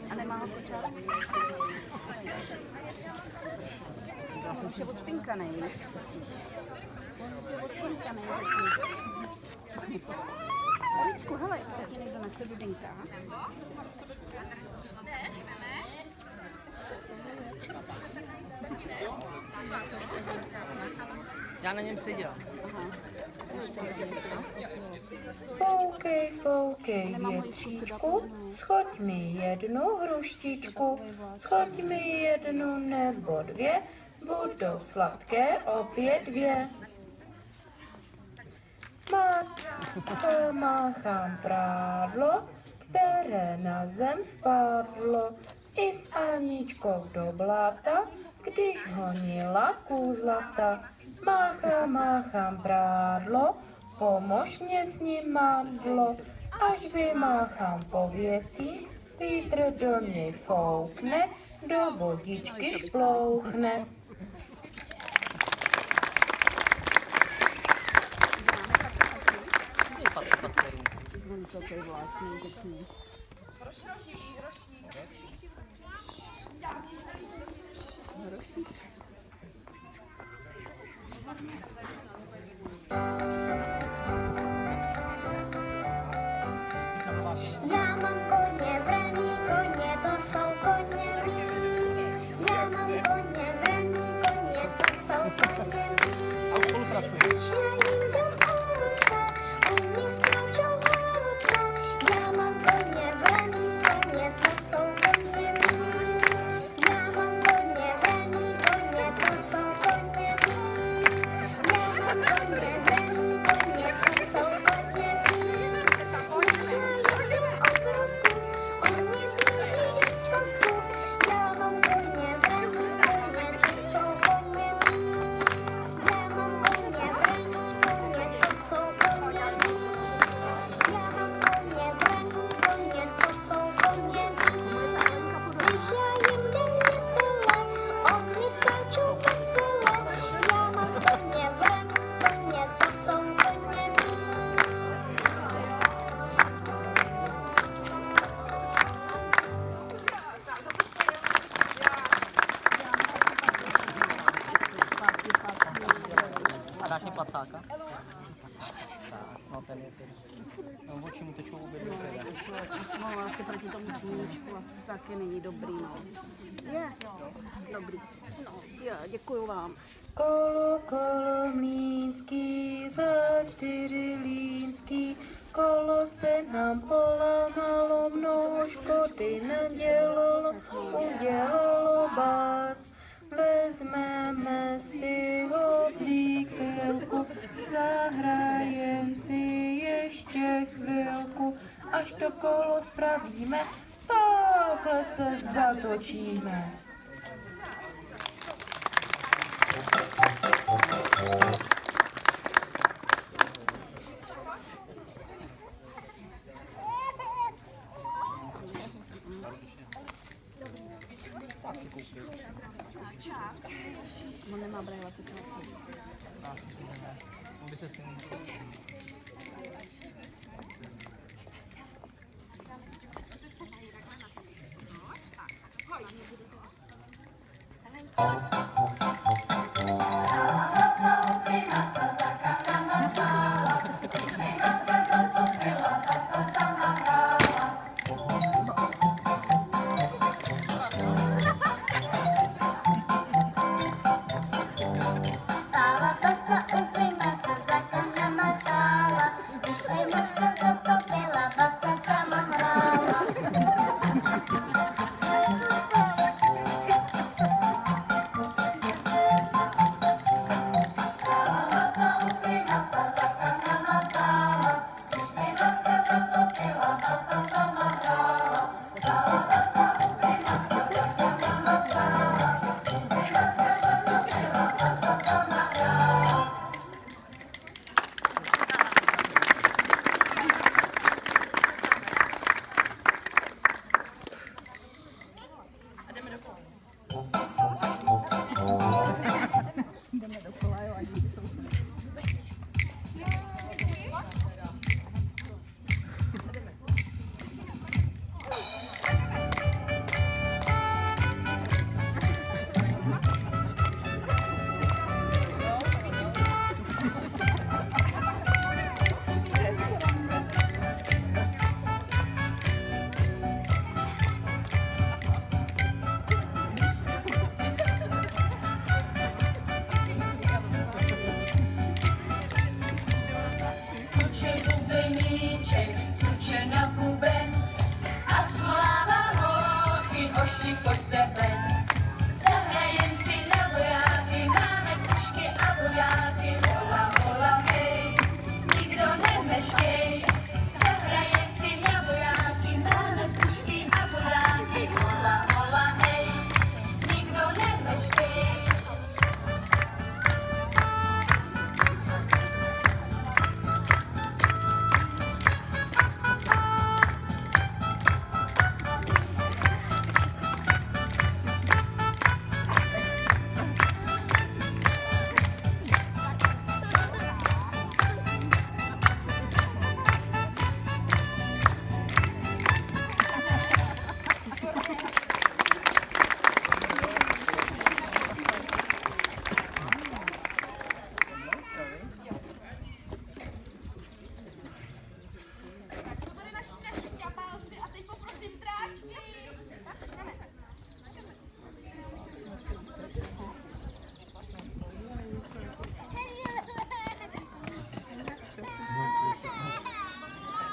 A nemá ho kočár? Já jsem už je odspinkanej, víš? Je odspinkanej, řekni. Paličku, hele, tak ti někdo nese dudinka. Já na něm seděl. Foukej, foukej, větříčku, schoď mi jednu hruštičku, schoď mi jednu nebo dvě, budou sladké obě dvě. Máchám prádlo, které na zem spadlo, i s Aničkou do blata, když honila kůzlata. Máchám prádlo, pomož mě s ním mádlo, až vymáchám pověsí, vítr do něj foukne, do vodičky šplouchne. Já mám koně, vraní koně, to jsou koně mý. Já mám koně, vraní koně, to jsou koně mý. Když já jim dám ovce, oni skáčou hladce. Já mám koně, vraní koně, to jsou koně mý. Já mám koně, vraní koně, to jsou koně mý. Já mám koně, vraní koně, to jsou koně mý. Dáš mi placáka? No ten je ten. No, oči mu tečou obě dvě teda. No, ale proti tomu sluníčku asi taky není dobrý, no. Je, dobrý. No, je, děkuju vám. Kolo, kolo mlýnský, za 4 línský, kolo se nám polámalo, mnoho škody nadělalo, udělalo bác. Vezmeme si ho blíkelku, zahrajem si ještě chvilku, až to kolo spravíme, takhle se zatočíme. On nemá brejle, ty krásy. On by se s tím... koníček,